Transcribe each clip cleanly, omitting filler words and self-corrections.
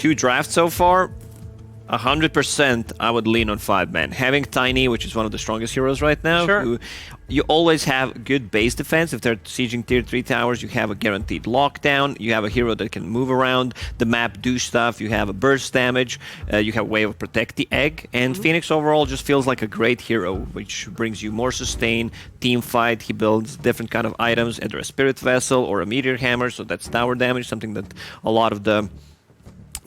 2 drafts so far, 100% I would lean on 5-man. Having Tiny, which is one of the strongest heroes right now, who you always have good base defense. If they're sieging tier 3 towers, you have a guaranteed lockdown. You have a hero that can move around the map, do stuff. You have a burst damage. You have a way of protect the egg. And Phoenix overall just feels like a great hero, which brings you more sustain, team fight. He builds different kind of items, either a spirit vessel or a meteor hammer, so that's tower damage, something that a lot of the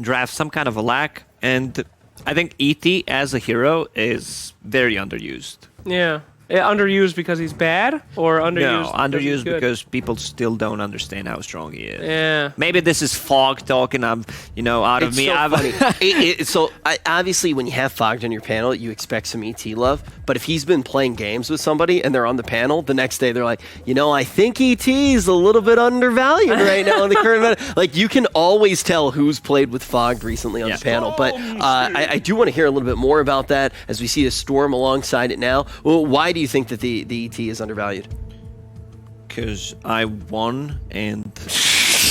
drafts some kind of a lack. And I think ET as a hero is very underused. Yeah. Underused because he's bad, or underused? No, underused because people still don't understand how strong he is. Yeah. Maybe this is Fog talking. Out of me. So funny. Obviously, when you have Fogged on your panel, you expect some ET love. But if he's been playing games with somebody and they're on the panel, the next day they're like, I think ET is a little bit undervalued right now in the current meta. Like, you can always tell who's played with Fogged recently on the panel. But I do want to hear a little bit more about that as we see a Storm alongside it now. Well, why do you think that the ET is undervalued? Because I won and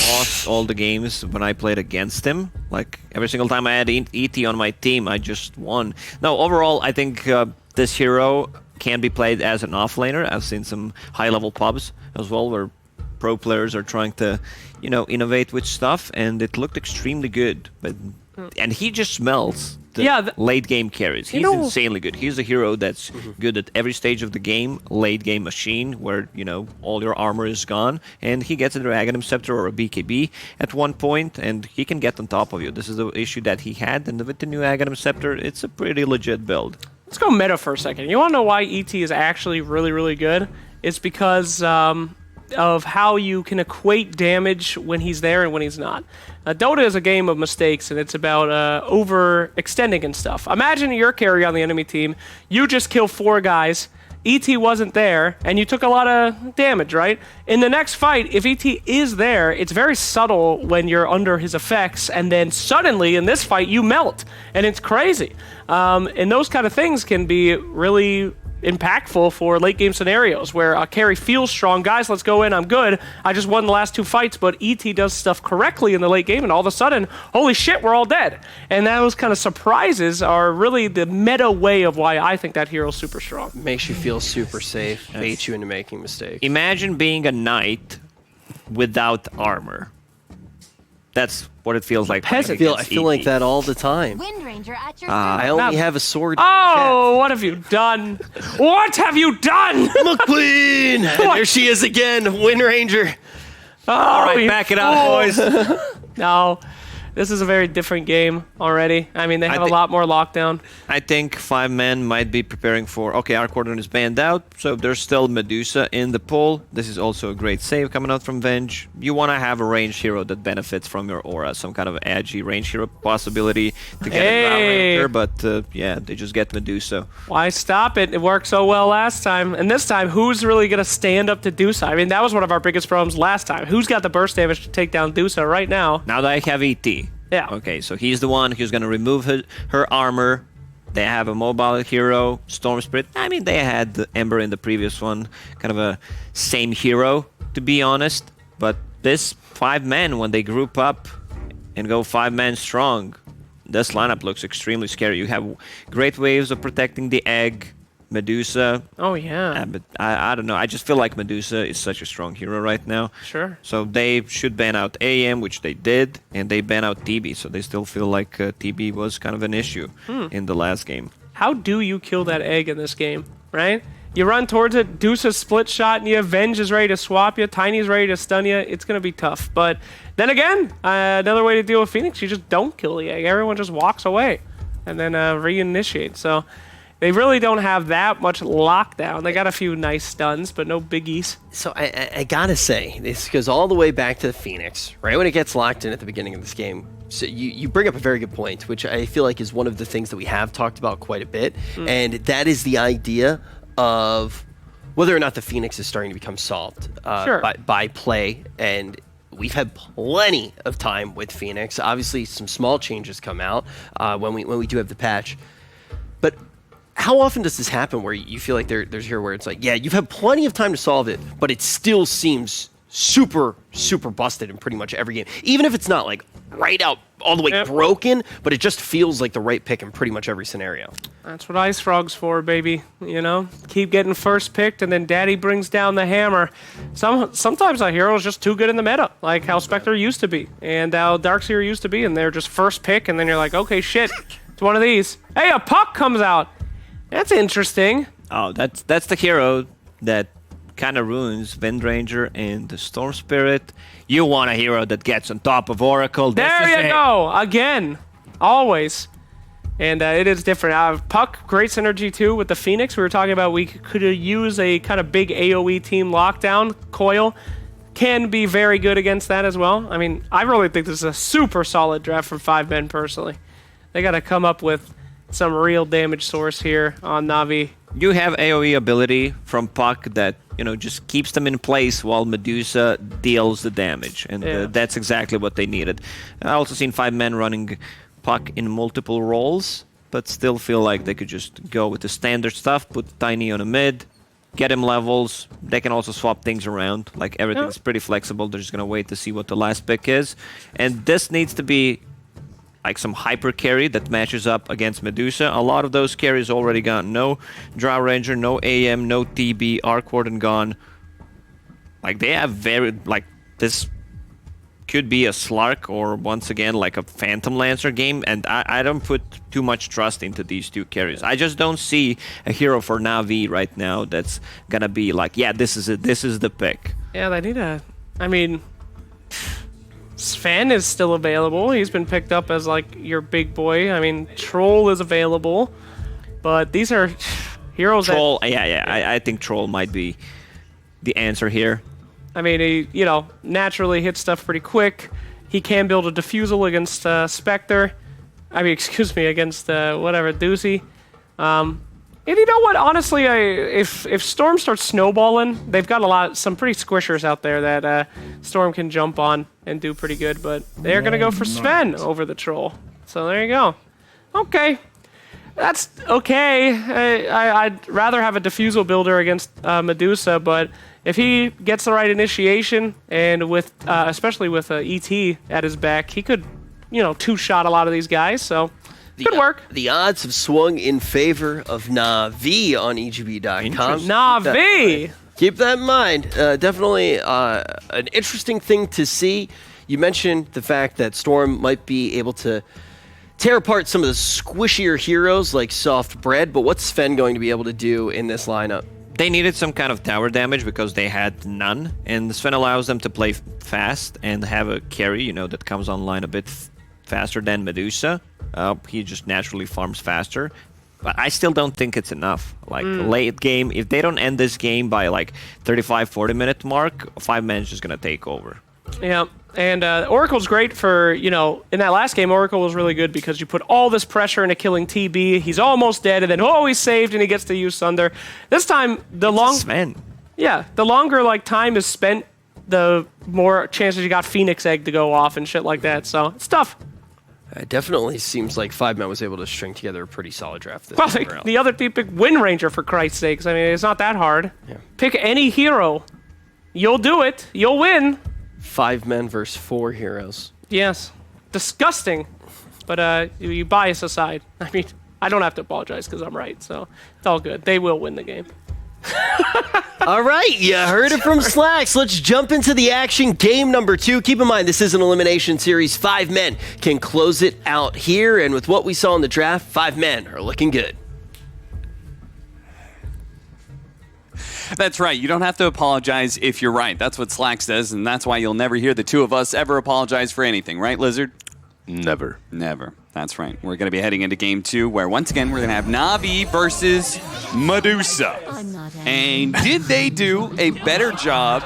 lost all the games when I played against him. Like, every single time I had ET on my team, I just won. No, overall, I think this hero can be played as an offlaner. I've seen some high-level pubs as well where pro players are trying to, innovate with stuff, and it looked extremely good. And he just smells the late game carries. He's insanely good. He's a hero that's good at every stage of the game, late game machine, where all your armor is gone, and he gets a Dragon Scepter or a BKB at one point, and he can get on top of you. This is the issue that he had, and with the new Aghanim Scepter, it's a pretty legit build. Let's go meta for a second. You want to know why ET is actually really, really good? It's because of how you can equate damage when he's there and when he's not. Dota is a game of mistakes, and it's about overextending and stuff. Imagine you're carry on the enemy team. You just kill 4 guys. ET wasn't there, and you took a lot of damage, right? In the next fight, if ET is there, it's very subtle when you're under his effects, and then suddenly, in this fight, you melt, and it's crazy. And those kind of things can be really impactful for late game scenarios where a carry feels strong. Guys, let's go in. I'm good. I just won the last 2 fights, but ET does stuff correctly in the late game, and all of a sudden, holy shit, we're all dead. And those kind of surprises are really the meta way of why I think that hero's super strong. Makes you feel super safe, baits you into making mistakes. Imagine being a knight without armor. That's what it feels like. I feel like that all the time. Wind Ranger at your I only have a sword. Oh, what have you done? What have you done? McQueen! And there she is again, Wind Ranger. All right, back it up, boys. No, this is a very different game already. I mean, they have a lot more lockdown. I think 5-man might be preparing for, okay, our coordinate is banned out, so there's still Medusa in the pool. This is also a great save coming out from Venge. You want to have a ranged hero that benefits from your aura, some kind of edgy ranged hero possibility to get a Ground Ranger, but yeah, they just get Medusa. Why stop it? It worked so well last time. And this time, who's really going to stand up to Dusa? I mean, that was one of our biggest problems last time. Who's got the burst damage to take down Dusa right now? Now that I have ET. Yeah. Okay, so he's the one who's going to remove her armor. They have a mobile hero, Storm Spirit. I mean, they had the Ember in the previous one. Kind of a same hero, to be honest. But this 5-man, when they group up and go 5-man strong, this lineup looks extremely scary. You have great waves of protecting the egg. Medusa. Oh, yeah. But I don't know. I just feel like Medusa is such a strong hero right now. Sure. So they should ban out AM, which they did, and they ban out TB. So they still feel like TB was kind of an issue in the last game. How do you kill that egg in this game, right? You run towards it, Deuce a split shot, and you have Venge is ready to swap you, Tiny's ready to stun you. It's going to be tough. But then again, another way to deal with Phoenix, you just don't kill the egg. Everyone just walks away and then reinitiate. So they really don't have that much lockdown. They got a few nice stuns, but no biggies. So I gotta say, this goes all the way back to the Phoenix, right when it gets locked in at the beginning of this game. So you bring up a very good point, which I feel like is one of the things that we have talked about quite a bit, and that is the idea of whether or not the Phoenix is starting to become solved by play. And we've had plenty of time with Phoenix. Obviously, some small changes come out when we do have the patch, but how often does this happen where you feel like there's here where it's like, yeah, you've had plenty of time to solve it, but it still seems super, super busted in pretty much every game, even if it's not like right out all the way broken, but it just feels like the right pick in pretty much every scenario. That's what Ice Frog's for, baby. You know, keep getting first picked, and then Daddy brings down the hammer. Sometimes a hero is just too good in the meta, like how Spectre used to be, and how Darkseer used to be, and they're just first pick, and then you're like, okay, shit, it's one of these. Hey, a puck comes out. That's interesting. Oh, that's the hero that kind of ruins Windranger and the Storm Spirit. You want a hero that gets on top of Oracle. There you go. Again. Always. And it is different. Puck, great synergy too with the Phoenix. We were talking about we could use a kind of big AoE team lockdown. Coil can be very good against that as well. I mean, I really think this is a super solid draft for 5 men personally. They got to come up with some real damage source here on NaVi. You have AoE ability from Puck that, you know, just keeps them in place while Medusa deals the damage. And that's exactly what they needed. I also seen 5 men running Puck in multiple roles, but still feel like they could just go with the standard stuff, put Tiny on a mid, get him levels. They can also swap things around. Like, everything's pretty flexible. They're just going to wait to see what the last pick is. And this needs to be like some hyper carry that matches up against Medusa. A lot of those carries already gone. No Drow Ranger, no AM, no TB, Arc Warden gone. Like, they have this could be a Slark or, once again, like a Phantom Lancer game, and I don't put too much trust into these 2 carries. I just don't see a hero for NaVi right now that's gonna be like, yeah, this is it, this is the pick. Yeah, they need a... I mean... Sven is still available. He's been picked up as, like, your big boy. I mean, Troll is available. But these are heroes Troll, I think Troll might be the answer here. I mean, he, you know, naturally hits stuff pretty quick. He can build a Diffusal against Spectre. I mean, excuse me, against, Deucey. And you know what? Honestly, if Storm starts snowballing, they've got some pretty squishers out there that Storm can jump on and do pretty good. But they're gonna go for Sven over the Troll. So there you go. Okay, that's okay. I'd rather have a Diffusal builder against Medusa, but if he gets the right initiation and with especially with ET at his back, he could, you know, 2-shot a lot of these guys. So. Good work. The odds have swung in favor of NaVi on EGB.com. NaVi! Keep that in mind. Definitely an interesting thing to see. You mentioned the fact that Storm might be able to tear apart some of the squishier heroes like Soft Bread, but what's Sven going to be able to do in this lineup? They needed some kind of tower damage because they had none, and Sven allows them to play fast and have a carry, you know, that comes online a bit faster than Medusa. He just naturally farms faster. But I still don't think it's enough. Like, late game, if they don't end this game by, like, 35-40 minute mark, 5 men is just going to take over. Yeah, and Oracle's great for, you know, in that last game, Oracle was really good because you put all this pressure into killing TB. He's almost dead, and then, he's saved, and he gets to use Sunder. This time, the longer, like, time is spent, the more chances you got Phoenix Egg to go off and shit like that. So, it's tough. It definitely seems like 5 men was able to string together a pretty solid draft this time around. The other team picked Windranger, for Christ's sakes. I mean, it's not that hard. Yeah. Pick any hero. You'll do it. You'll win. 5 men versus 4 heroes. Yes. Disgusting. But you bias aside. I mean, I don't have to apologize because I'm right, so it's all good. They will win the game. All right, you heard it from Slacks. Let's jump into the action. Game number 2. Keep in mind, this is an elimination series. 5 men can close it out here. And with what we saw in the draft, 5 men are looking good. That's right. You don't have to apologize if you're right. That's what Slacks does, and that's why you'll never hear the 2 of us ever apologize for anything. Right, Lizard? Never. Never. That's right. We're going to be heading into game 2, where once again we're going to have NaVi versus Medusa. And did they do a better job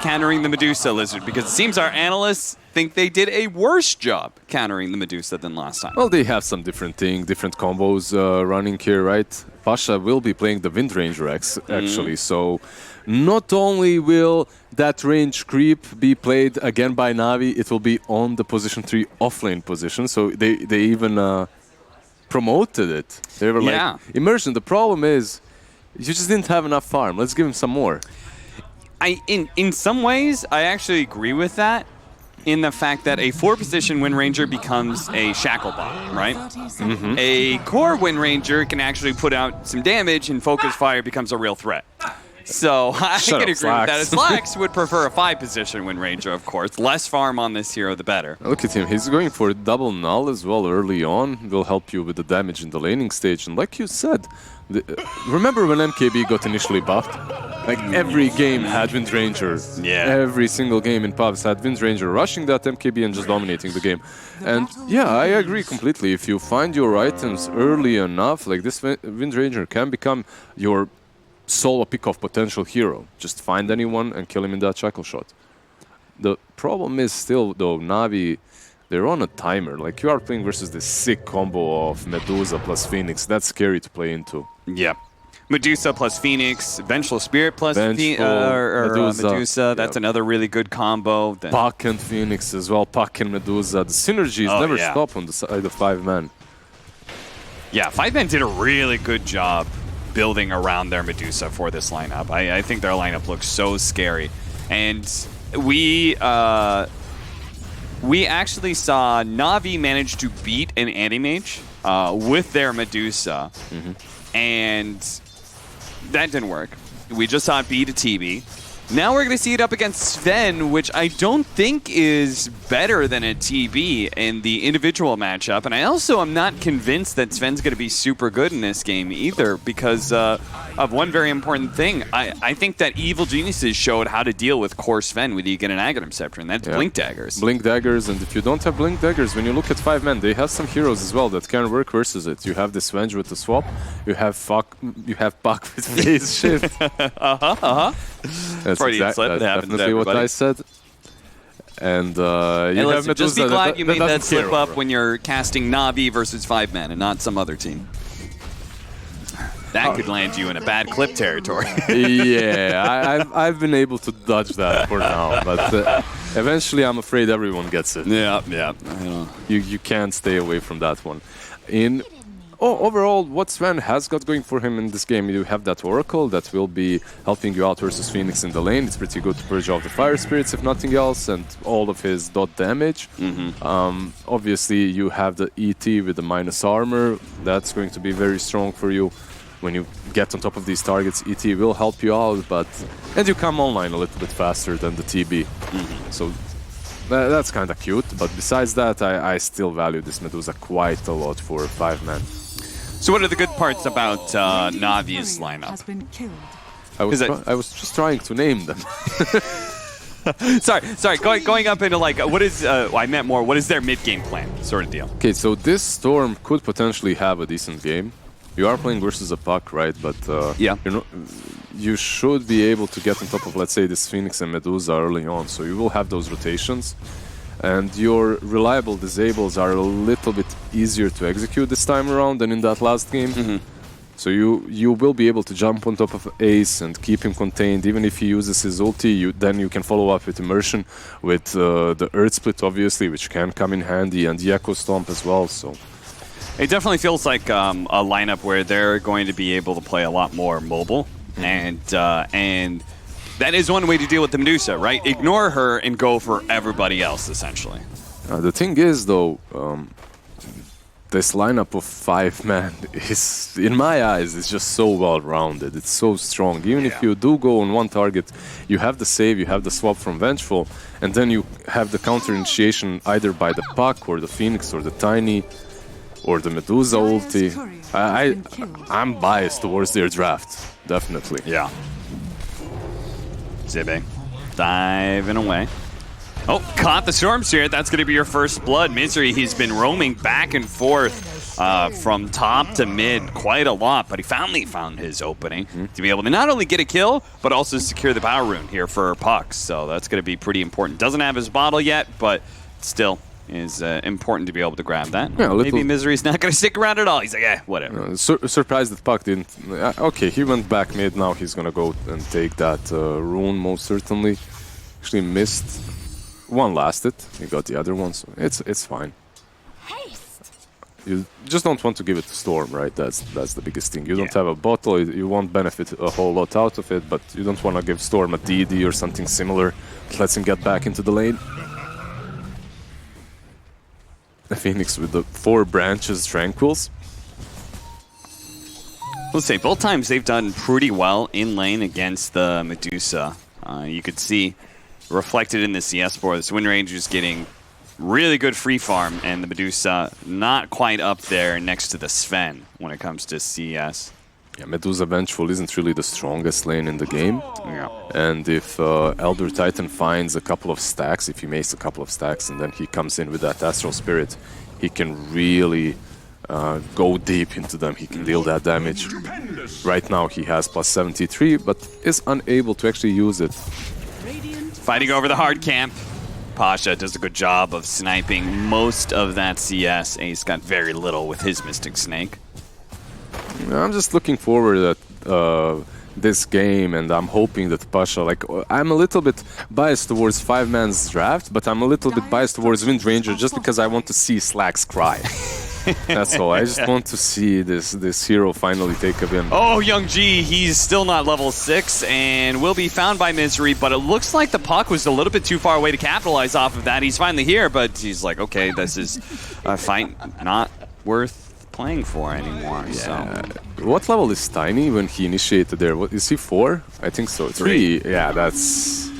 countering the Medusa, Lizard? Because it seems our analysts think they did a worse job countering the Medusa than last time. Well, they have some different combos running here, right? Pasha will be playing the Windranger actually, so not only will that range creep be played again by NaVi, it will be on the position 3 offlane position, so they even promoted it. They were like, immersion. The problem is, you just didn't have enough farm. Let's give him some more. In some ways, I actually agree with that. in the fact that a 4-position Wind Ranger becomes a shackle bot, right? A core Wind Ranger can actually put out some damage, and focus fire becomes a real threat. So I can agree with that. As Flax would prefer a 5-position Wind Ranger, of course. Less farm on this hero, the better. Look at him. He's going for double null as well early on. Will help you with the damage in the laning stage. And like you said, remember when MKB got initially buffed? Like every game had Wind Ranger. Yeah. Every single game in pubs had Wind Ranger rushing that MKB and just dominating the game. And yeah, I agree completely. If you find your items early enough, like this Wind Ranger can become your solo pick-off potential hero. Just find anyone and kill him in that shackle shot. The problem is still, though, NaVi, they're on a timer. Like, you are playing versus this sick combo of Medusa plus Phoenix. That's scary to play into. Yep. Medusa plus Phoenix, Vengeful Spirit plus Medusa. That's another really good combo. Puck and Phoenix as well. Puck and Medusa. The synergies never stop on the side of 5-man. Yeah, 5-man did a really good job building around their Medusa for this lineup. I think their lineup looks so scary. And we actually saw NaVi manage to beat an Anti-Mage with their Medusa. And that didn't work. We just saw it beat a TB. Now we're going to see it up against Sven, which I don't think is better than a TB in the individual matchup. And I also am not convinced that Sven's going to be super good in this game either, because of one very important thing. I think that Evil Geniuses showed how to deal with core Sven when you get an Aghanim Scepter, and that's Blink Daggers. Blink Daggers, and if you don't have Blink Daggers, when you look at 5-man, they have some heroes as well that can work versus it. You have the Svenge with the swap, you have Puck with phase shift. That's definitely what I said. And you have Medusa. Just be glad you made that slip up when you're casting NaVi versus 5-man and not some other team. That could land you in a bad clip territory. Yeah, I've been able to dodge that for now, but eventually I'm afraid everyone gets it. Yeah. You can't stay away from that one. Overall, what Sven has got going for him in this game, you have that Oracle that will be helping you out versus Phoenix in the lane. It's pretty good to purge off the Fire Spirits, if nothing else, and all of his dot damage. Obviously, you have the ET with the minus armor. That's going to be very strong for you. When you get on top of these targets, ET will help you out, and you come online a little bit faster than the TB. So that's kind of cute, but besides that, I still value this Medusa quite a lot for 5-man. So what are the good parts about NaVi's lineup? I was just trying to name them. sorry. Going up into like, what is? I meant more. What is their mid-game plan, sort of deal? Okay, so this Storm could potentially have a decent game. You are playing versus a Puck, right? But you should be able to get on top of, let's say, this Phoenix and Medusa early on. So you will have those rotations. And your reliable disables are a little bit easier to execute this time around than in that last game. So you will be able to jump on top of Ace and keep him contained. Even if he uses his ulti, then you can follow up with Immersion, with the Earth Split, obviously, which can come in handy, and the Echo Stomp as well. So it definitely feels like a lineup where they're going to be able to play a lot more mobile, and that is one way to deal with the Medusa, right? Ignore her and go for everybody else, essentially. The thing is, though, this lineup of 5-man is, in my eyes, is just so well-rounded. It's so strong. Even if you do go on one target, you have the save, you have the swap from Vengeful, and then you have the counter-initiation either by the Puck or the Phoenix or the Tiny or the Medusa ulti. I'm biased towards their draft, definitely. Yeah. Zibe diving away. Oh, caught the Storm Spirit. That's going to be your first blood. Misery, he's been roaming back and forth from top to mid quite a lot, but he finally found his opening to be able to not only get a kill, but also secure the power rune here for Puck. So that's going to be pretty important. Doesn't have his bottle yet, but still is important to be able to grab that. Yeah, maybe Misery's not going to stick around at all. He's like, whatever. Surprised that Puck didn't. Okay, he went back mid. Now he's going to go and take that rune, most certainly. Actually missed. One lasted. He got the other one, so it's fine. You just don't want to give it to Storm, right? That's the biggest thing. You don't have a bottle. You won't benefit a whole lot out of it, but you don't want to give Storm a DD or something similar that lets him get back into the lane. Phoenix with the 4 branches Tranquils. Let's say both times they've done pretty well in lane against the Medusa. You could see reflected in the CS board, this Wind Ranger's getting really good free farm, and the Medusa not quite up there next to the Sven when it comes to CS. Yeah, Medusa Vengeful isn't really the strongest lane in the game. Yeah. And if Elder Titan finds a couple of stacks, if he makes a couple of stacks and then he comes in with that Astral Spirit, he can really go deep into them. He can deal that damage. Right now he has plus 73, but is unable to actually use it. Fighting over the hard camp. Pasha does a good job of sniping most of that CS. Ace got very little with his Mystic Snake. I'm just looking forward at this game, and I'm hoping that Pasha, like, I'm a little bit biased towards 5-man's draft, but I'm a little bit biased towards Wind Ranger just because I want to see Slacks cry. That's all. I just want to see this hero finally take a win. Oh, Young G, he's still not level 6 and will be found by Misery, but it looks like the puck was a little bit too far away to capitalize off of that. He's finally here, but he's like, okay, this is a fight not worth playing for anymore. Yeah. So what level is Tiny when he initiated there? What is he, 4? I think so. 3. Yeah, that's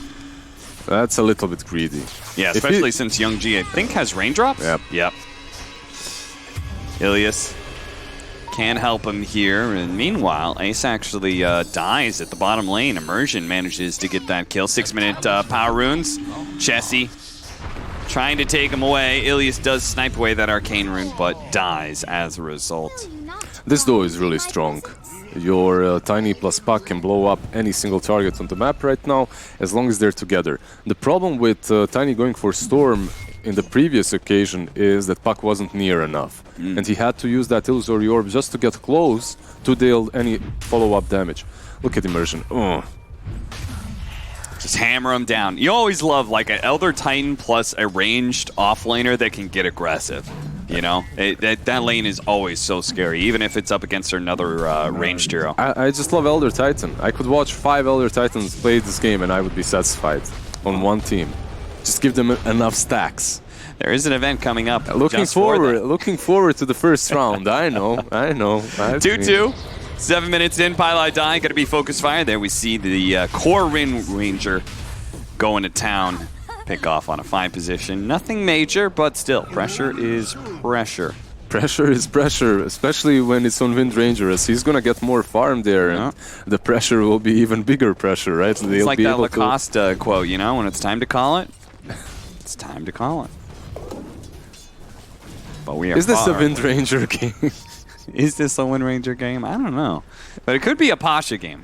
a little bit greedy. yeah, especially since Young G, I think, has raindrops. Yep. Ilias can help him here, and meanwhile, Ace actually dies at the bottom lane. Immersion manages to get that kill. 6-minute power runes. Chessie trying to take him away. Ilias does snipe away that arcane rune, but dies as a result. This duo is really strong. Your Tiny plus Puck can blow up any single target on the map right now, as long as they're together. The problem with Tiny going for Storm in the previous occasion is that Puck wasn't near enough. And he had to use that Illusory Orb just to get close to deal any follow-up damage. Look at Immersion. Just hammer him down. You always love like an Elder Titan plus a ranged offlaner that can get aggressive. You know, that lane is always so scary, even if it's up against another ranged hero. I just love Elder Titan. I could watch 5 Elder Titans play this game and I would be satisfied on one team. Just give them enough stacks. There is an event coming up. Looking forward to the first round. I know. 2-2. 7 minutes in, Pylai dying, going to be focus fire. There we see the core Wind Ranger going to town. Pick off on a fine position. Nothing major, but still, pressure is pressure. Pressure is pressure, especially when it's on Wind Ranger, as he's going to get more farm there, and the pressure will be even bigger pressure, right? So it's like that Lacoste quote, you know, when it's time to call it, it's time to call it. But we are Is this a Wind Ranger game? Is this a Wind Ranger game? I don't know. But it could be a Pasha game.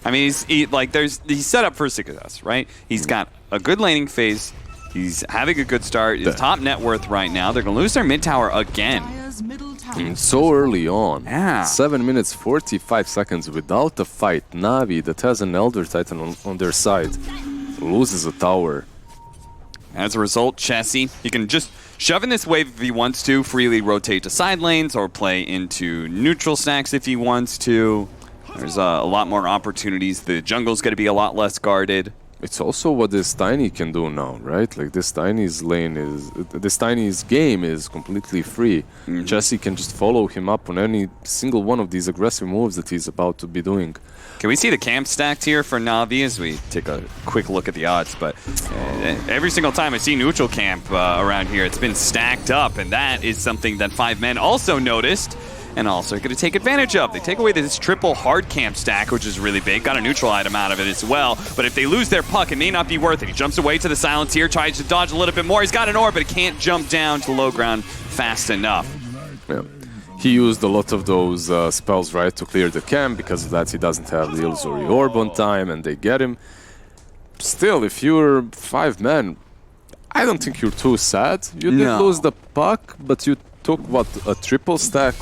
I mean, he's set up for success, right? He's got a good laning phase. He's having a good start. His top net worth right now. They're going to lose their mid tower again. So early on. Yeah. 7 minutes, 45 seconds without a fight. NaVi, that has an Elder Titan on their side, loses a tower. As a result, Chessie, he can just shove in this wave if he wants to, freely rotate to side lanes or play into neutral stacks if he wants to. There's a lot more opportunities. The jungle's going to be a lot less guarded. It's also what this Tiny can do now, right? Like this Tiny's game is completely free. Chessie can just follow him up on any single one of these aggressive moves that he's about to be doing. Can we see the camp stacked here for NaVi as we take a quick look at the odds? But every single time I see neutral camp around here, it's been stacked up, and that is something that 5men also noticed and also going to take advantage of. They take away this triple hard camp stack, which is really big. Got a neutral item out of it as well. But if they lose their puck, it may not be worth it. He jumps away to the silence here, tries to dodge a little bit more. He's got an orb, but he can't jump down to low ground fast enough. Yeah. He used a lot of those spells, right, to clear the camp. Because of that, he doesn't have the Illusory Orb on time, and they get him. Still, if you're 5 men, I don't think you're too sad. You did lose the puck, but you took, what, a triple stack?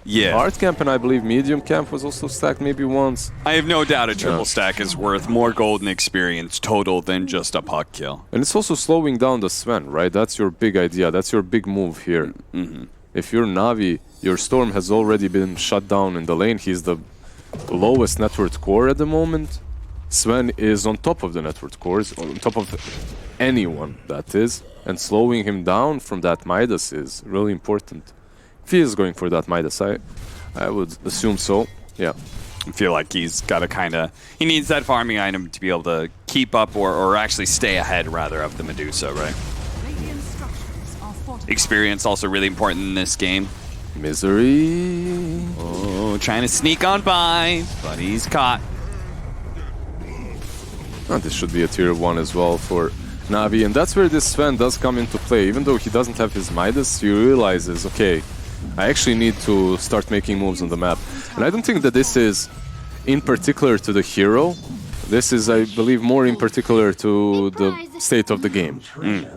Yeah. Hard camp, and I believe medium camp was also stacked maybe once. I have no doubt a triple stack is worth more golden experience total than just a puck kill. And it's also slowing down the Sven, right? That's your big idea. That's your big move here. If you're NaVi, your Storm has already been shut down in the lane. He's the lowest net worth core at the moment. Sven is on top of the net worth cores, on top of anyone, that is. And slowing him down from that Midas is really important. If he is going for that Midas, I would assume so, yeah. I feel like he's got to he needs that farming item to be able to keep up or actually stay ahead, rather, of the Medusa, right? Experience also really important in this game. Misery. Oh, trying to sneak on by, but he's caught. And this should be a tier 1 as well for NaVi, and that's where this Sven does come into play. Even though he doesn't have his Midas, he realizes, okay, I actually need to start making moves on the map. And I don't think that this is in particular to the hero. This is, I believe, more in particular to the state of the game,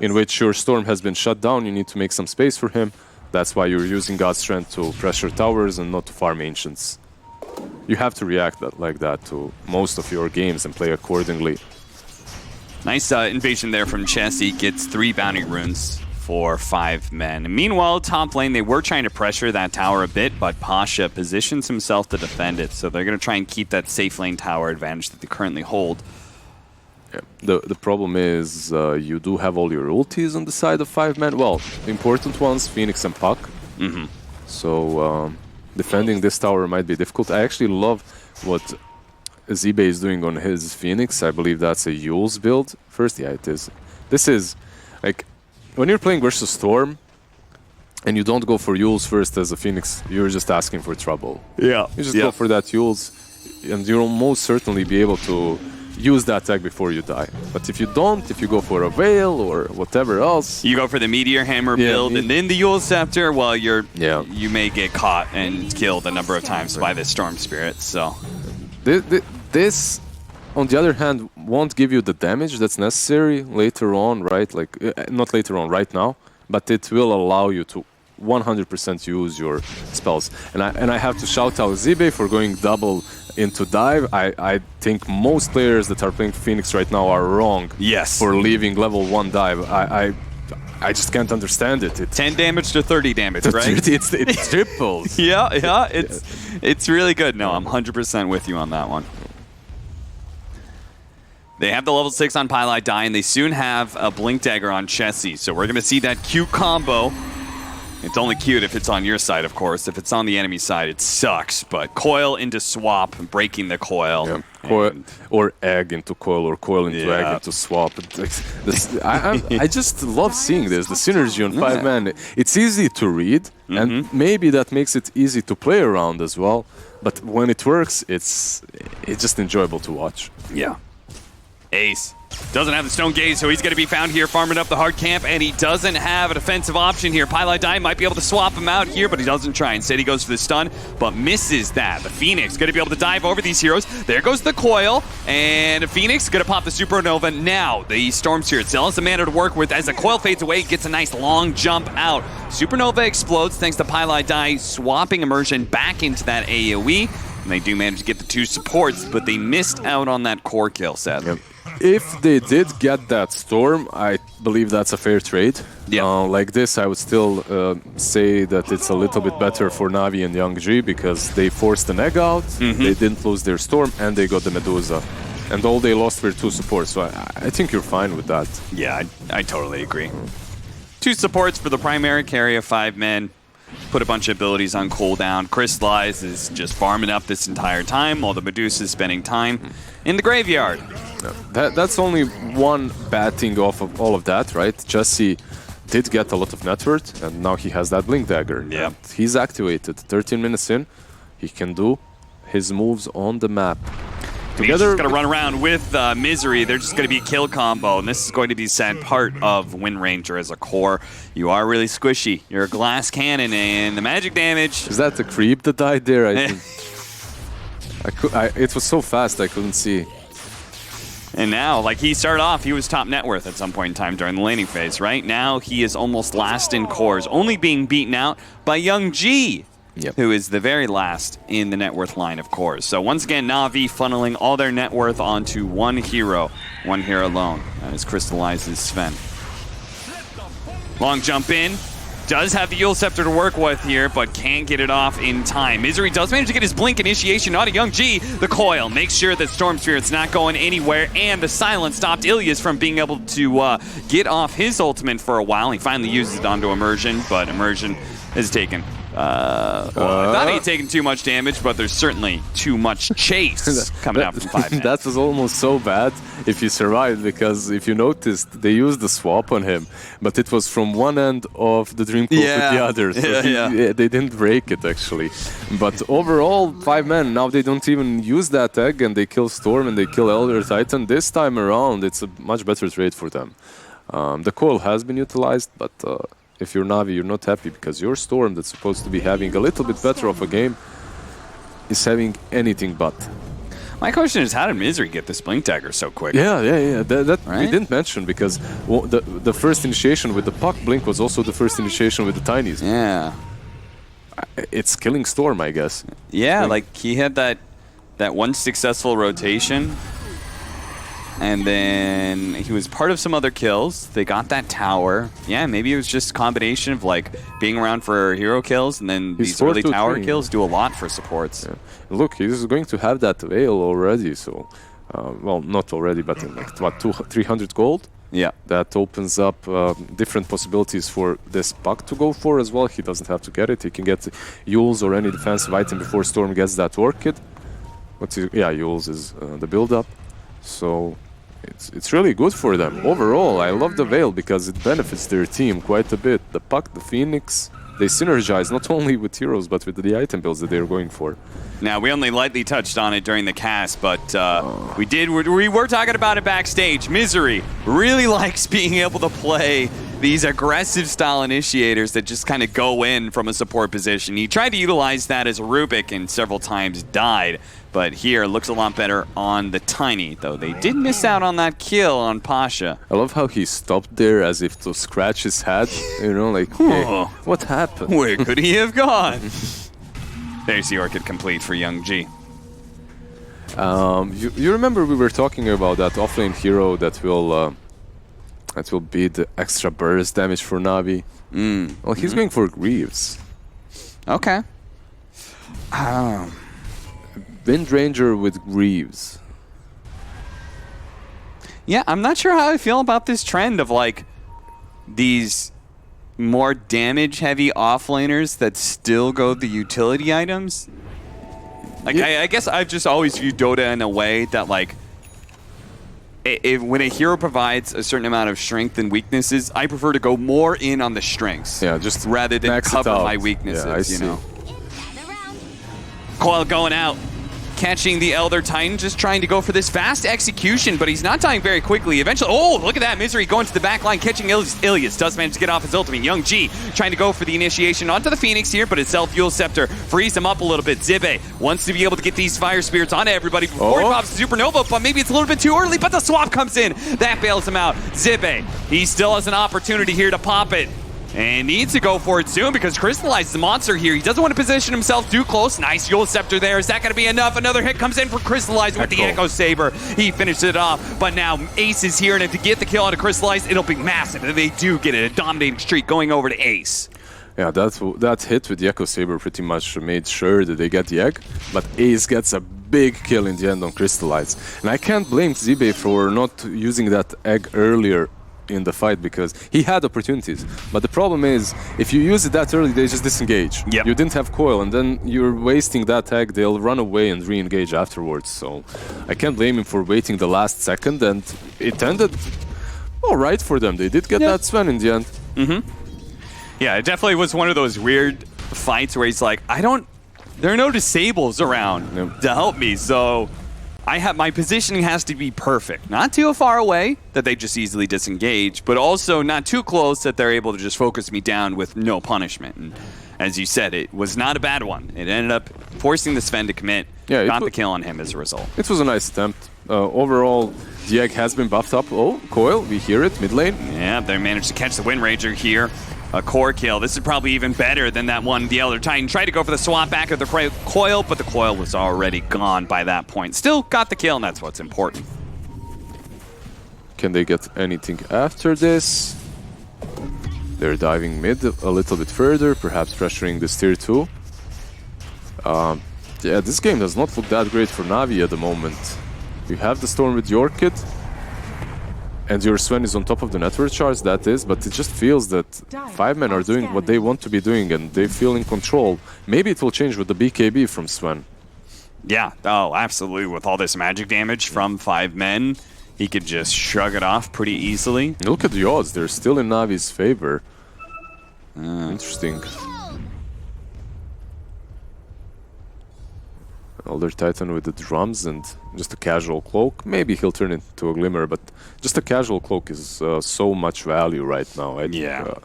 in which your storm has been shut down, you need to make some space for him. That's why you're using God's Strength to pressure towers and not to farm Ancients. You have to react like that to most of your games and play accordingly. Nice invasion there from Chessie. Gets 3 bounty runes for 5 men. And meanwhile, top lane, they were trying to pressure that tower a bit, but Pasha positions himself to defend it. So they're going to try and keep that safe lane tower advantage that they currently hold. Yeah. The problem is you do have all your ultis on the side of 5 men. Well, important ones, Phoenix and Puck. So defending this tower might be difficult. I actually love what Zibe is doing on his Phoenix. I believe that's a Yule's build. First, yeah, it is. This is, like, when you're playing versus Storm, and you don't go for Yule's first as a Phoenix, you're just asking for trouble. Yeah. You just go for that Yule's, and you'll most certainly be able to use that tag before you die. But if you don't, if you go for a Veil or whatever else... You go for the Meteor Hammer build and then the Yule Scepter, well, you may get caught and killed a number of times by the Storm Spirit, so... This, on the other hand, won't give you the damage that's necessary later on, right? Like, not later on, right now, but it will allow you to 100% use your spells. And I have to shout out Zibe for going double into dive. I think most players that are playing Phoenix right now are wrong for leaving level 1 dive. I just can't understand it. It's 10 damage to 30 damage, right? It's triples. yeah, it's really good. No, I'm 100% with you on that one. They have the level 6 on Pylite Die, and they soon have a Blink Dagger on Chessie. So we're going to see that cute combo. It's only cute if it's on your side, of course. If it's on the enemy side, it sucks. But coil into swap, breaking the coil. Yeah. Coil, or egg into coil, or coil into egg into swap. I just love seeing this, the synergy on 5 man. It's easy to read, and maybe that makes it easy to play around as well. But when it works, it's just enjoyable to watch. Yeah. Ace doesn't have the Stone Gaze, so he's going to be found here farming up the hard camp, and he doesn't have a defensive option here. Pylite Die might be able to swap him out here, but he doesn't try. Instead, he goes for the stun, but misses that. The Phoenix going to be able to dive over these heroes. There goes the coil, and Phoenix going to pop the Supernova. Now, the Storm Spirit still has the mana to work with. As the coil fades away, gets a nice long jump out. Supernova explodes thanks to Pylite Die swapping Immersion back into that AoE, and they do manage to get the 2 supports, but they missed out on that core kill, sadly. Yep. If they did get that Storm, I believe that's a fair trade. Yeah. Like this, I would still say that it's a little bit better for Navi and Young G because they forced the Neg out, they didn't lose their Storm, and they got the Medusa. And all they lost were 2 supports, so I think you're fine with that. Yeah, I totally agree. 2 supports for the primary carry of 5 men. Put a bunch of abilities on cooldown. Crystallize is just farming up this entire time while the Medusa is spending time in the graveyard. That's only one bad thing off of all of that, right? Jesse did get a lot of net worth, and now he has that Blink Dagger. Yeah. And he's activated. 13 minutes in, he can do his moves on the map. Together, going to run around with Misery. They're just going to be a kill combo, and this is going to be sad part of Wind Ranger as a core. You are really squishy. You're a glass cannon, and the magic damage... Is that the creep that died there? It was so fast, I couldn't see. And now, like, he started off, he was top net worth at some point in time during the laning phase, right? Now he is almost last in cores, only being beaten out by Young G. Yep. Who is the very last in the net worth line of cores. So once again, NaVi funneling all their net worth onto one hero alone, as crystallizes Sven. Long jump in, Does have the Yule Scepter to work with here, but can't get it off in time. Misery does manage to get his Blink initiation on a Young G. The coil makes sure that Storm Spirit's not going anywhere, and the silence stopped Ilias from being able to get off his ultimate for a while. He finally uses it onto Immersion, but Immersion is taken. I thought he had taken too much damage, but there's certainly too much chase coming out from 5 minutes. That was almost so bad if you survived, because if you noticed, they used the swap on him, but it was from one end of the Dream Coil to the other, so they didn't break it actually. But overall, 5 men, now they don't even use that egg, and they kill Storm and they kill Elder Titan. This time around, it's a much better trade for them. The coil has been utilized, but if you're Navi, you're not happy because your Storm, that's supposed to be having a little bit better of a game, is having anything but. My question is, how did Misery get this Blink Dagger so quick? Yeah. That right? we didn't mention, because the first initiation with the Puck Blink was also the first initiation with the Tinies. Yeah. It's killing Storm, I guess. Yeah, like he had that one successful rotation, and then he was part of some other kills. They got that tower. Yeah, maybe it was just a combination of like being around for hero kills, and then these early tower kills do a lot for supports. Yeah. Look, he's going to have that veil already, so well, not already, but in like what, 300 gold. Yeah, that opens up different possibilities for this Puck to go for as well. He doesn't have to get it. He can get Yules or any defensive item before Storm gets that Orchid. Yules is the build-up. So it's really good for them. Overall, I love the Veil because it benefits their team quite a bit. The Puck, the Phoenix, they synergize not only with heroes but with the item builds that they're going for. Now, we only lightly touched on it during the cast, but we were talking about it backstage. Misery really likes being able to play these aggressive style initiators that just kind of go in from a support position. He tried to utilize that as a Rubik and several times died, but here looks a lot better on the Tiny, though they did miss out on that kill on Pasha. I love how he stopped there as if to scratch his head, you know, like, hey, what happened? Where could he have gone? There's the Orchid complete for Young G. You remember we were talking about that offlane hero that will be the extra burst damage for Navi. Well, he's going for Greaves. Okay. Wind Ranger with Greaves. Yeah, I'm not sure how I feel about this trend of like these more damage-heavy offlaners that still go the utility items. Like, yeah. I guess I've just always viewed Dota in a way that, like, when a hero provides a certain amount of strength and weaknesses, I prefer to go more in on the strengths. Yeah, just rather than cover my weaknesses, you know. Coil going out. Catching the Elder Titan, just trying to go for this fast execution, but he's not dying very quickly. Eventually, oh, look at that. Misery going to the back line, catching Ilias. Does manage to get off his ultimate. Young G trying to go for the initiation onto the Phoenix here, but his self-fuel scepter frees him up a little bit. Zibe wants to be able to get these fire spirits onto everybody before he pops the supernova, but maybe it's a little bit too early, but the swap comes in. That bails him out. Zibe, he still has an opportunity here to pop it. And needs to go for it soon because Crystallize is the monster here. He doesn't want to position himself too close. Nice Yule Scepter there. Is that going to be enough? Another hit comes in for Crystallize with the Echo Saber. He finishes it off, but now Ace is here, and if to get the kill on a Crystallize, it'll be massive. And they do get it, a dominating streak going over to Ace. Yeah, that hit with the Echo Saber pretty much made sure that they get the egg, but Ace gets a big kill in the end on Crystallize. And I can't blame Zibe for not using that egg earlier in the fight because he had opportunities, but the problem is if you use it that early they just disengage. You didn't have coil and then you're wasting that egg. They'll run away and re-engage afterwards, so I can't blame him for waiting the last second, and it ended all right for them. They did get that Sven in the end. Yeah, it definitely was one of those weird fights where he's like, there are no disables around to help me, so my positioning has to be perfect. Not too far away that they just easily disengage, but also not too close that they're able to just focus me down with no punishment. And as you said, it was not a bad one. It ended up forcing the Sven to commit. Got the kill on him as a result. It was a nice attempt. Overall, the egg has been buffed up. Oh, Coil, we hear it, mid lane. Yeah, they managed to catch the Wind Ranger here. A core kill. This is probably even better than that one the Elder Titan tried to go for the swap back of the coil, but the coil was already gone by that point. Still got the kill, and that's what's important. Can they get anything after this? They're diving mid a little bit further, perhaps pressuring this tier 2. Yeah, this game does not look that great for NaVi at the moment. You have the Storm with your kid, and your Sven is on top of the network charge, that is, but it just feels that 5 men are doing what they want to be doing and they feel in control. Maybe it will change with the BKB from Sven. Yeah, oh, absolutely. With all this magic damage from 5 men, he could just shrug it off pretty easily. Look at the odds, they're still in NaVi's favor. Interesting. Elder Titan with the drums and just a casual cloak. Maybe he'll turn it into a Glimmer, but just a casual cloak is so much value right now. I think,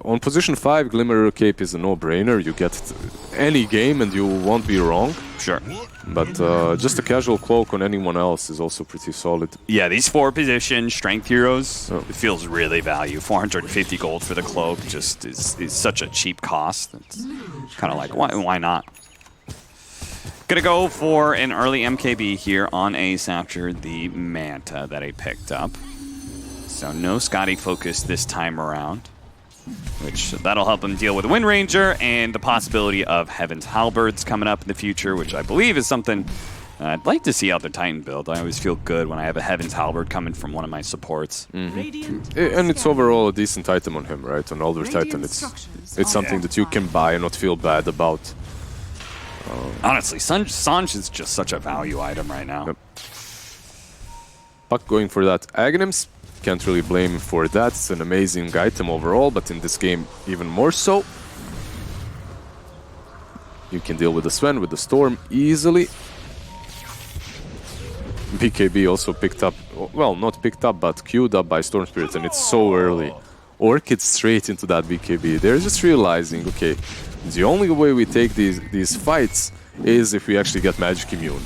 on position 5, Glimmer Cape is a no-brainer. You get any game and you won't be wrong. Sure. But just a casual cloak on anyone else is also pretty solid. Yeah, these 4 position strength heroes, it feels really value. 450 gold for the cloak just is such a cheap cost. It's kind of like, why not? Gonna go for an early MKB here on Ace after the Manta that I picked up. So no Scotty focus this time around, which that'll help him deal with Wind Ranger and the possibility of Heaven's Halberds coming up in the future, which I believe is something I'd like to see out the Titan build. I always feel good when I have a Heaven's Halberd coming from one of my supports. And it's overall a decent item on him, right? On Elder Titan, it's something that you can buy and not feel bad about. Honestly, Sanj is just such a value item right now. Yep. Puck going for that Aghanims. Can't really blame him for that. It's an amazing item overall, but in this game even more so. You can deal with the Sven, with the Storm easily. BKB also picked up, well, not picked up, but queued up by Storm Spirit, and it's so early. Orchid straight into that BKB. They're just realizing, okay, the only way we take these fights is if we actually get magic immune.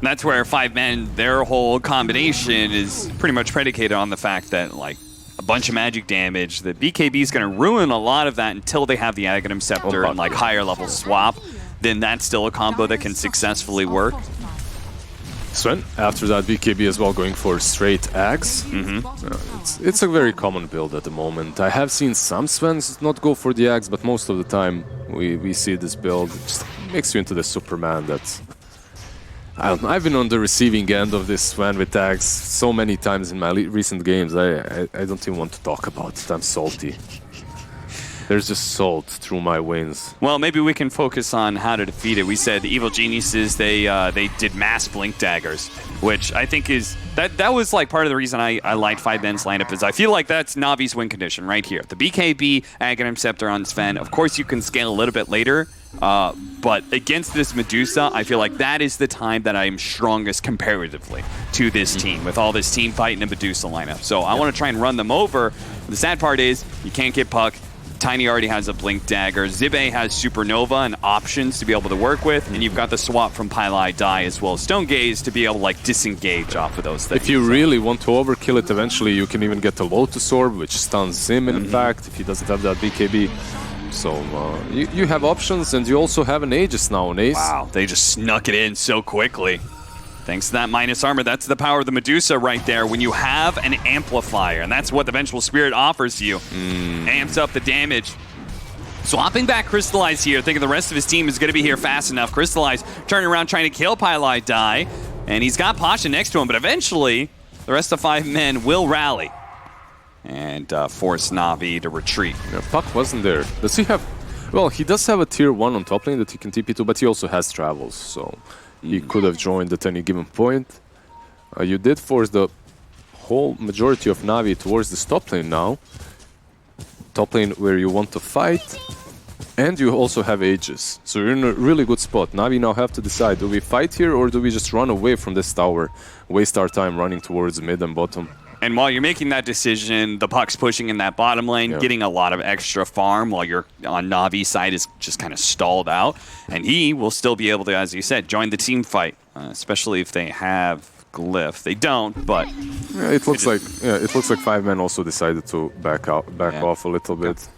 That's where 5 men, their whole combination is pretty much predicated on the fact that, like, a bunch of magic damage, the BKB is going to ruin a lot of that until they have the Aghanim Scepter and, like, higher level swap. Then that's still a combo that can successfully work. Sven, after that BKB as well, going for straight Ags. It's a very common build at the moment. I have seen some Svens not go for the Ags, but most of the time we see this build. It just makes you into the Superman that's... I've been on the receiving end of this Sven with Ags so many times in my recent games. I don't even want to talk about it. I'm salty. There's just salt through my veins. Well, maybe we can focus on how to defeat it. We said the Evil Geniuses, they did mass Blink Daggers, which I think is... That was like part of the reason I liked 5 men's lineup, is I feel like that's Navi's win condition right here. The BKB, Aghanim Scepter on Sven. Of course, you can scale a little bit later, but against this Medusa, I feel like that is the time that I am strongest comparatively to this team, with all this team fight in the Medusa lineup. So I want to try and run them over. The sad part is, you can't get Puck. Tiny already has a Blink Dagger. Zibe has Supernova and options to be able to work with, and you've got the swap from Pylai Die as well as Stone Gaze to be able to like disengage off of those things. If you really want to overkill it, eventually you can even get the Lotus Orb, which stuns him in fact, if he doesn't have that BKB. So you have options, and you also have an Aegis now on Ace. Wow, they just snuck it in so quickly. Thanks to that minus armor, that's the power of the Medusa right there. When you have an amplifier, and that's what the Vengeful Spirit offers you. Amps up the damage. Swapping back Crystallize here, thinking the rest of his team is going to be here fast enough. Crystallize turning around trying to kill Pylai Die, and he's got Pasha next to him, but eventually the rest of 5 men will rally and force Navi to retreat. Yeah, Puck wasn't there. Does he have... Well, he does have a tier 1 on top lane that he can TP to, but he also has travels, so... He could have joined at any given point. You did force the whole majority of Navi towards this top lane now. Top lane where you want to fight. And you also have Aegis. So you're in a really good spot. Navi now have to decide, do we fight here or do we just run away from this tower? Waste our time running towards mid and bottom. And while you're making that decision, the Puck's pushing in that bottom lane, getting a lot of extra farm while you're on Navi's side is just kind of stalled out. And he will still be able to, as you said, join the team fight, especially if they have Glyph. They don't, but... Yeah, it looks like 5 men also decided to back off a little bit.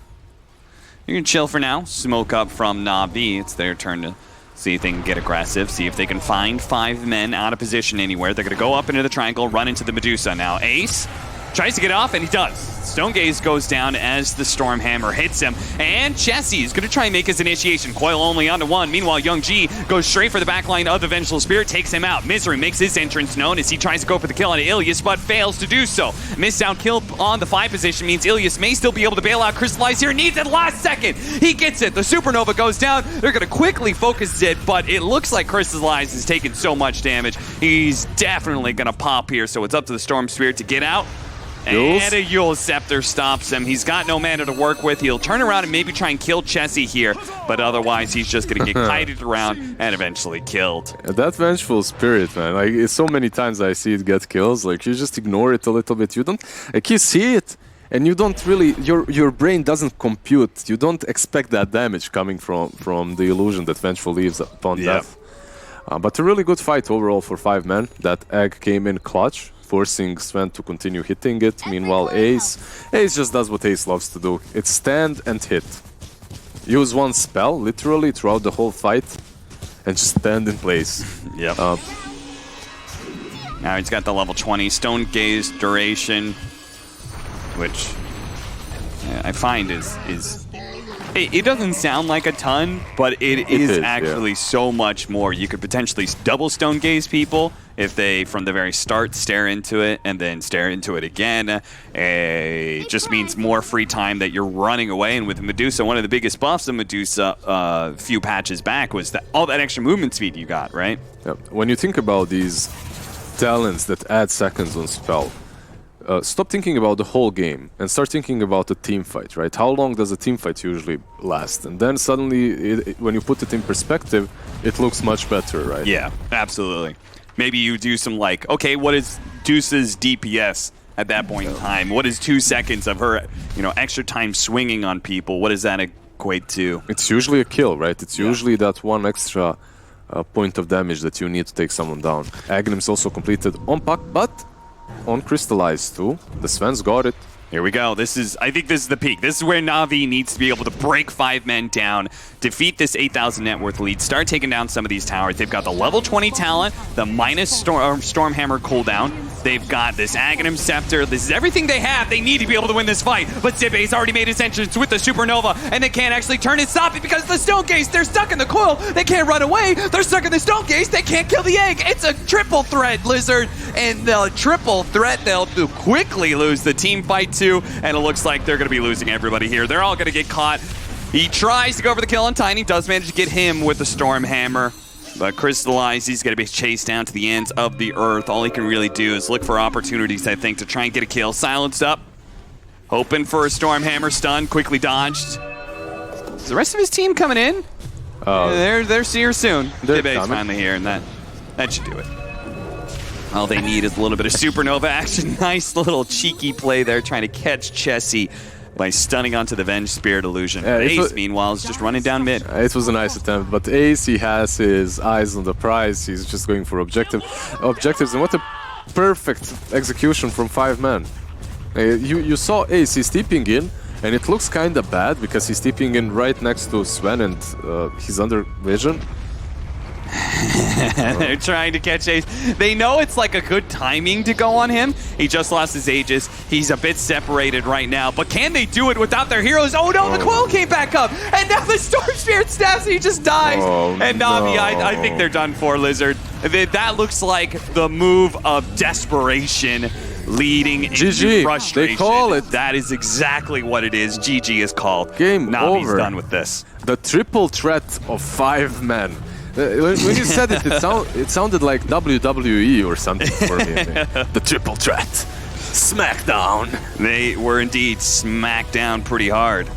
You can chill for now. Smoke up from Navi. It's their turn to see if they can get aggressive, see if they can find 5 men out of position anywhere. They're going to go up into the triangle, run into the Medusa now. Ace Tries to get off, and he does. Stone Gaze goes down as the Storm Hammer hits him, and Chessie is going to try and make his initiation. Coil only onto one. Meanwhile, Young G goes straight for the backline of the Vengeful Spirit, takes him out. Misery makes his entrance known as he tries to go for the kill on Ilias, but fails to do so. Missed out kill on the 5 position means Ilias may still be able to bail out Crystallize here. Needs it last second. He gets it. The Supernova goes down. They're going to quickly focus it, but it looks like Crystallize has taken so much damage. He's definitely going to pop here, so it's up to the Storm Spirit to get out. And a Yule Scepter stops him. He's got no mana to work with. He'll turn around and maybe try and kill Chessie here, but otherwise he's just going to get kited around and eventually killed. That Vengeful Spirit, man, like it's so many times I see it get kills, like you just ignore it a little bit. You don't, like you see it, and you don't really, your brain doesn't compute. You don't expect that damage coming from the illusion that Vengeful leaves upon death. But a really good fight overall for 5 men. That egg came in clutch, forcing Sven to continue hitting it. Meanwhile, Ace just does what Ace loves to do. It's stand and hit. Use one spell, literally, throughout the whole fight, and just stand in place. Yep. Now he's got the level 20 Stone Gaze duration, which I find is it doesn't sound like a ton, but it is actually so much more. You could potentially double Stone Gaze people if they, from the very start, stare into it and then stare into it again. It just means more free time that you're running away. And with Medusa, one of the biggest buffs of Medusa a few patches back was that all that extra movement speed you got, right? Yeah. When you think about these talents that add seconds on spell, stop thinking about the whole game and start thinking about a team fight, right? How long does a team fight usually last? And then suddenly, when you put it in perspective, it looks much better, right? Yeah, absolutely. Maybe you do some like, okay, what is Deuce's DPS at that point in time? What is 2 seconds of her, extra time swinging on people? What does that equate to? It's usually a kill, right? It's usually that one extra point of damage that you need to take someone down. Agnim's also completed on Puck, but on Crystallize too. The Sven's got it. Here we go. I think this is the peak. This is where Na'Vi needs to be able to break 5 men down, defeat this 8,000 net worth lead, start taking down some of these towers. They've got the level 20 talent, the minus Stormhammer cooldown. They've got this Aghanim Scepter. This is everything they have. They need to be able to win this fight. But Zibe's already made his entrance with the Supernova, and they can't actually turn and stop it because the Stone Gaze, they're stuck in the coil. They can't run away. They're stuck in the Stone Gaze. They can't kill the egg. It's a triple threat, Lizard. And the triple threat, they'll quickly lose the team fight too. And it looks like they're going to be losing everybody here. They're all going to get caught. He tries to go for the kill on Tiny. Does manage to get him with the Storm Hammer. But Crystallize, he's going to be chased down to the ends of the earth. All he can really do is look for opportunities, I think, to try and get a kill. Silenced up. Hoping for a Storm Hammer stun. Quickly dodged. Is the rest of his team coming in? They're here soon. Zibe's finally here, and that should do it. All they need is a little bit of Supernova action. Nice little cheeky play there, trying to catch Chessie by stunning onto the Venge Spirit illusion. Ace, meanwhile, is just running down mid. It was a nice attempt, but Ace, he has his eyes on the prize. He's just going for objectives. And what a perfect execution from 5 men. You saw Ace, he's stepping in, and it looks kind of bad because he's stepping in right next to Sven and he's under vision. They're trying to catch Ace. They know it's like a good timing to go on him. He just lost his Aegis. He's a bit separated right now. But can they do it without their heroes? Oh no, the Coil came back up. And now the Storm Spirit snaps and he just dies. And Na'Vi, I think they're done for, Lizard. That looks like the move of desperation leading into frustration. They call it. That is exactly what it is. GG is called. Game Navi's over. Done with this. The triple threat of 5 men. When you said it, it sounded like WWE or something for me. The triple threat. Smackdown. They were indeed smacked down pretty hard.